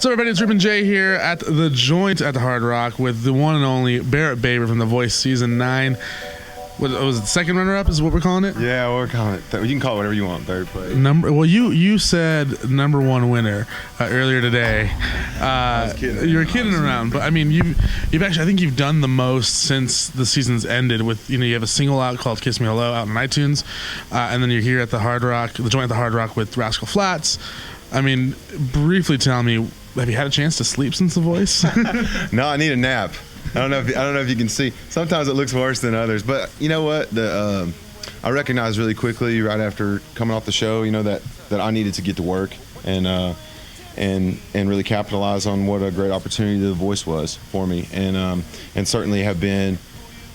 So everybody, it's Ruben J here at the Joint at the Hard Rock with the one and only Barrett Baber from The Voice Season 9. What was it, the second runner-up is what we're calling it? Yeah, we're calling it. You can call it whatever you want, third place. Well, you said number one winner earlier today. I was kidding. You were kidding around, but I mean, you've actually, I think you've done the most since the season's ended. With you have a single out called "Kiss Me Hello" out on iTunes, and then you're here at the Hard Rock, the Joint at the Hard Rock with Rascal Flats. I mean, briefly tell me, have you had a chance to sleep since The Voice? No, I need a nap. I don't know if you can see. Sometimes it looks worse than others, but you know what? I recognized really quickly right after coming off the show, that I needed to get to work and really capitalize on what a great opportunity The Voice was for me, and certainly have been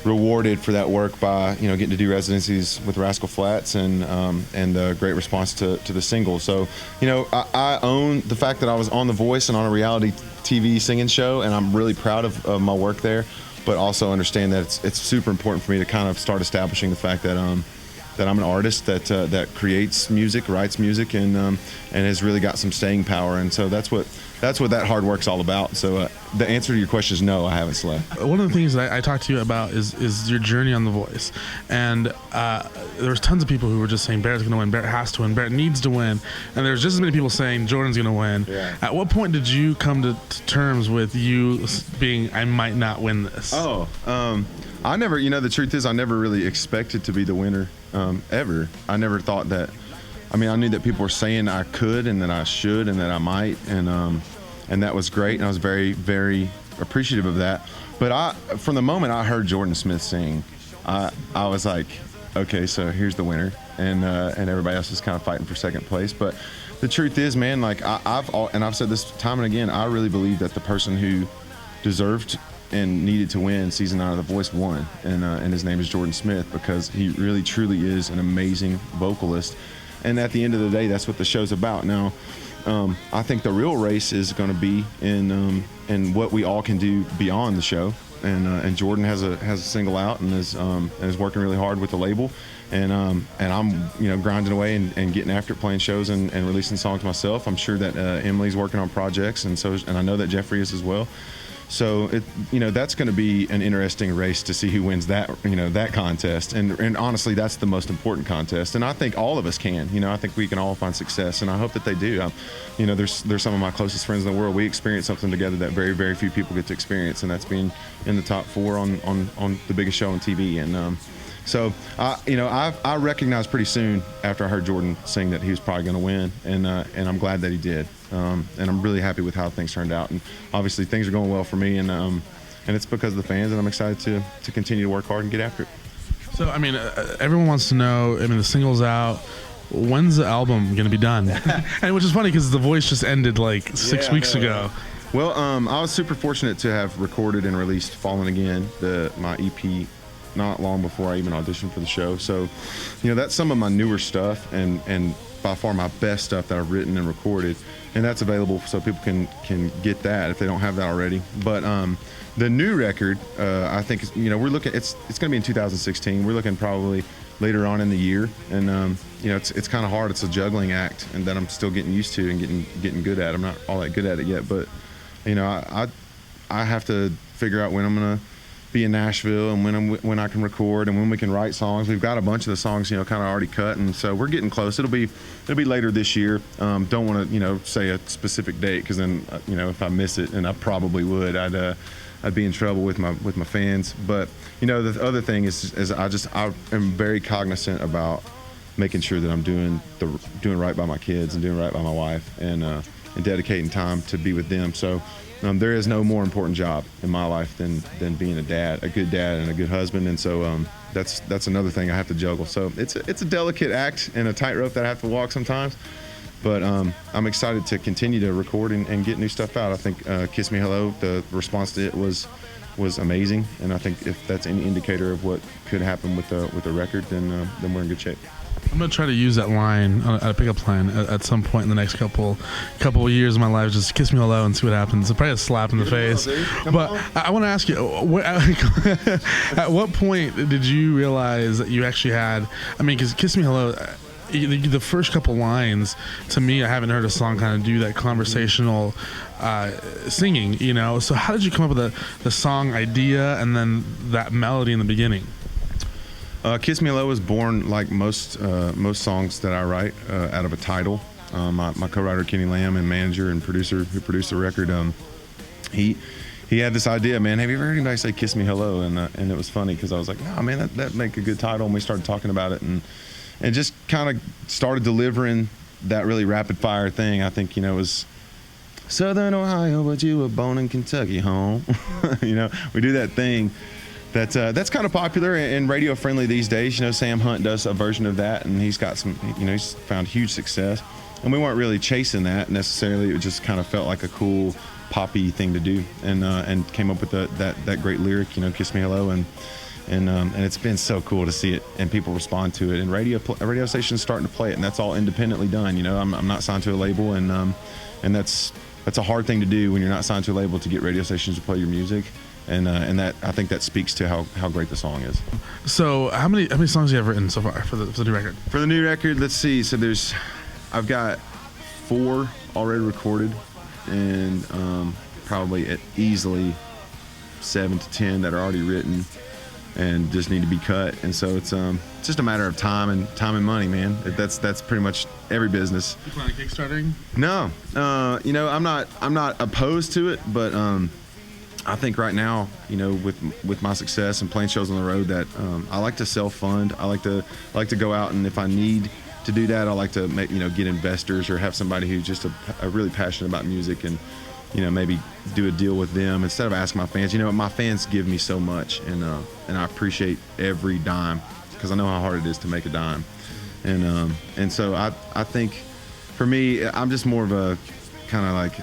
rewarded for that work by getting to do residencies with Rascal Flats and the great response to the single. So I own the fact that I was on The Voice and on a reality TV singing show, and I'm really proud of my work there, but also understand that it's super important for me to kind of start establishing the fact that I'm an artist that creates music, writes music, and has really got some staying power. And so that's what that hard work's all about. So the answer to your question is no, I haven't slept. One of the things that I talked to you about is your journey on The Voice, and there was tons of people who were just saying Barrett's going to win, Barrett has to win, Barrett needs to win, and there's just as many people saying Jordan's going to win. Yeah. At what point did you come to terms with you being, I might not win this? I never, the truth is I never really expected to be the winner ever. I never thought that. I mean, I knew that people were saying I could and that I should and that I might, and that was great, and I was very, very appreciative of that. But from the moment I heard Jordan Smith sing, I was like, okay, so here's the winner, and everybody else is kind of fighting for second place. But the truth is, man, like I've said this time and again, I really believe that the person who deserved and needed to win season 9 of The Voice won, and his name is Jordan Smith, because he really truly is an amazing vocalist. And at the end of the day, that's what the show's about. Now, I think the real race is going to be in what we all can do beyond the show. And Jordan has a single out and is working really hard with the label. And I'm grinding away and getting after it, playing shows and releasing songs myself. I'm sure that Emily's working on projects, and I know that Jeffrey is as well. So that's going to be an interesting race to see who wins that that contest, and honestly that's the most important contest, and I think all of us can. I think we can all find success, and I hope that they do. There's some of my closest friends in the world. We experience something together that very, very few people get to experience, and that's being in the top 4 on the biggest show on TV. And so I recognized pretty soon after I heard Jordan sing that he was probably going to win, and I'm glad that he did. And I'm really happy with how things turned out, and obviously things are going well for me, and it's because of the fans, and I'm excited to continue to work hard and get after it. So I mean, everyone wants to know. I mean, the single's out. When's the album going to be done? And which is funny because The Voice just ended like 6 weeks ago. Well, I was super fortunate to have recorded and released "Fallen Again," my EP, not long before I even auditioned for the show. So, that's some of my newer stuff, and by far my best stuff that I've written and recorded, and that's available so people can get that if they don't have that already. But the new record, I think we're looking. It's going to be in 2016. We're looking probably later on in the year, and it's kind of hard. It's a juggling act, and that I'm still getting used to and getting good at. I'm not all that good at it yet, but I have to figure out when I'm gonna be in Nashville and when I can record and when we can write songs. We've got a bunch of the songs kind of already cut, and so we're getting close. It'll be later this year. Don't want to say a specific date, because then if I miss it, and I probably would, I'd be in trouble with my fans. But the other thing is I am very cognizant about making sure that I'm doing right by my kids and doing right by my wife, and dedicating time to be with them. So there is no more important job in my life than being a good dad and a good husband, and so that's another thing I have to juggle. So it's a delicate act and a tightrope that I have to walk sometimes, but I'm excited to continue to record and get new stuff out. I think "Kiss Me Hello," the response to it was amazing, and I think if that's any indicator of what could happen with the record, then we're in good shape. I'm gonna try to use that line, a pickup line, at some point in the next couple of years of my life. Just kiss me hello and see what happens. It's probably a slap in the face. But I want to ask you, at what point did you realize that you actually had? I mean, because "Kiss Me Hello," the first couple lines, to me, I haven't heard a song kind of do that conversational singing, you know. So how did you come up with the song idea and then that melody in the beginning? Kiss Me Hello was born like most songs that I write out of a title. My co-writer Kenny Lamb and manager and producer who produced the record, he had this idea, man. Have you ever heard anybody say "Kiss Me Hello"? And it was funny because I was like, "No, man, that make a good title." And we started talking about it and just kind of started delivering that really rapid fire thing. I think, you know, it was Southern Ohio, but you were born in Kentucky, home. You know, we do that thing. That's kind of popular and radio friendly these days. You know, Sam Hunt does a version of that, and he's got some. You know, he's found huge success. And we weren't really chasing that necessarily. It just kind of felt like a cool poppy thing to do, and came up with that great lyric. You know, "Kiss Me Hello," and it's been so cool to see it and people respond to it. And radio stations starting to play it, and that's all independently done. You know, I'm not signed to a label, and that's a hard thing to do when you're not signed to a label, to get radio stations to play your music. And that, I think that speaks to how great the song is. So how many songs have you have written so far for the new record? For the new record, let's see. So I've got 4 already recorded, and probably easily 7 to 10 that are already written and just need to be cut. And so it's just a matter of time and money, man. That's pretty much every business. You plan on Kickstarting? No, you know, I'm not opposed to it, but I think right now, you know, with my success and playing shows on the road, that I like to self-fund. I like to go out, and if I need to do that, I like to get investors or have somebody who's just a really passionate about music, and, you know, maybe do a deal with them instead of asking my fans. You know, my fans give me so much, and I appreciate every dime, because I know how hard it is to make a dime, and so I think for me, I'm just more of a kind of like,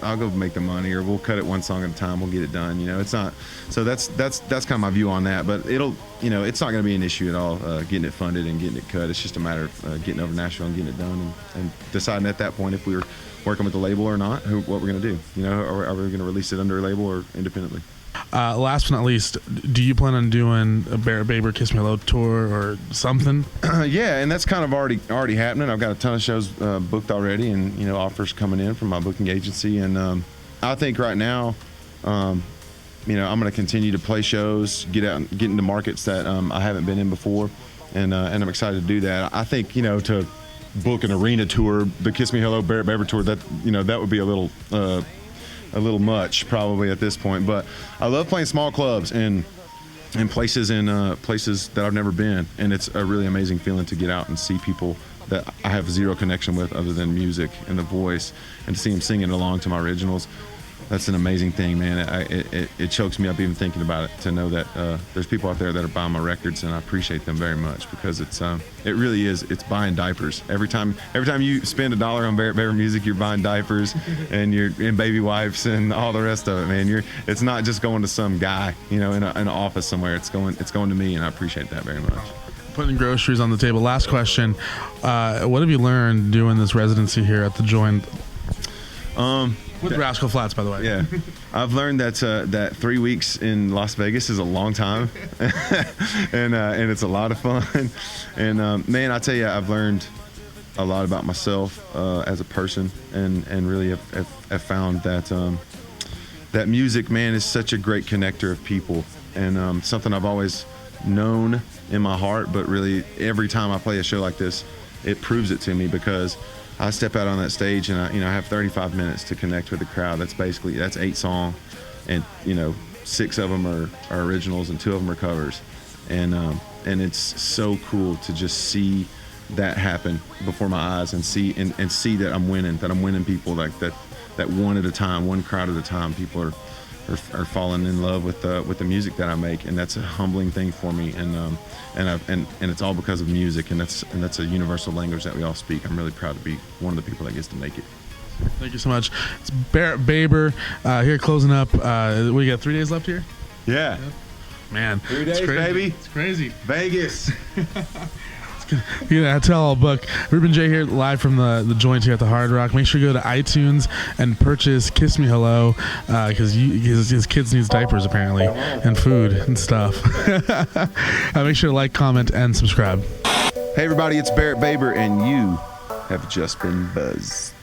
I'll go make the money, or we'll cut it one song at a time, we'll get it done. You know, it's not, so that's kind of my view on that. But it's not going to be an issue at all, getting it funded and getting it cut. It's just a matter of getting over Nashville and getting it done, and deciding at that point if we're working with the label or not, what we're going to do. You know, are we going to release it under a label or independently? Last but not least, do you plan on doing a Barrett Baber Kiss Me Hello tour or something? Yeah, and that's kind of already happening. I've got a ton of shows booked already, and, you know, offers coming in from my booking agency. And I think right now, you know, I'm going to continue to play shows, get out and get into markets that I haven't been in before, and I'm excited to do that. I think, you know, to book an arena tour, the Kiss Me Hello Barrett Baber tour, that, you know, that would be a little much probably at this point. But I love playing small clubs and places that I've never been, and it's a really amazing feeling to get out and see people that I have zero connection with other than music and the voice, and to see them singing along to my originals. That's an amazing thing, man. It chokes me up even thinking about it, to know that there's people out there that are buying my records, and I appreciate them very much, because it really is. It's buying diapers. Every time you spend $1 on Barrett Baber music, you're buying diapers and you're in baby wipes and all the rest of it, man. It's not just going to some guy, you know, in an office somewhere. It's going to me, and I appreciate that very much. Putting groceries on the table. Last question. What have you learned doing this residency here at the Joint? With Rascal Flats, by the way. Yeah, I've learned that 3 weeks in Las Vegas is a long time, and it's a lot of fun. And man, I tell you, I've learned a lot about myself as a person, and really have found that music, man, is such a great connector of people, and something I've always known in my heart. But really, every time I play a show like this, it proves it to me, because I step out on that stage, and I have 35 minutes to connect with the crowd. That's 8 songs, and, you know, 6 of them are originals and 2 of them are covers, and it's so cool to just see that happen before my eyes, and see that I'm winning people like that one at a time, one crowd at a time. People are falling in love with the music that I make, and that's a humbling thing for me. And it's all because of music, and that's a universal language that we all speak. I'm really proud to be one of the people that gets to make it. Thank you so much. It's Barrett Baber here closing up. We got 3 days left here? Yeah. Man. 3 days, baby. It's crazy. Vegas. Yeah, tell all book. Ruben J here, live from the Joint here at the Hard Rock. Make sure you go to iTunes and purchase Kiss Me Hello, because his kids needs diapers apparently, and food and stuff. Make sure to like, comment, and subscribe. Hey, everybody, it's Barrett Baber, and you have just been buzzed.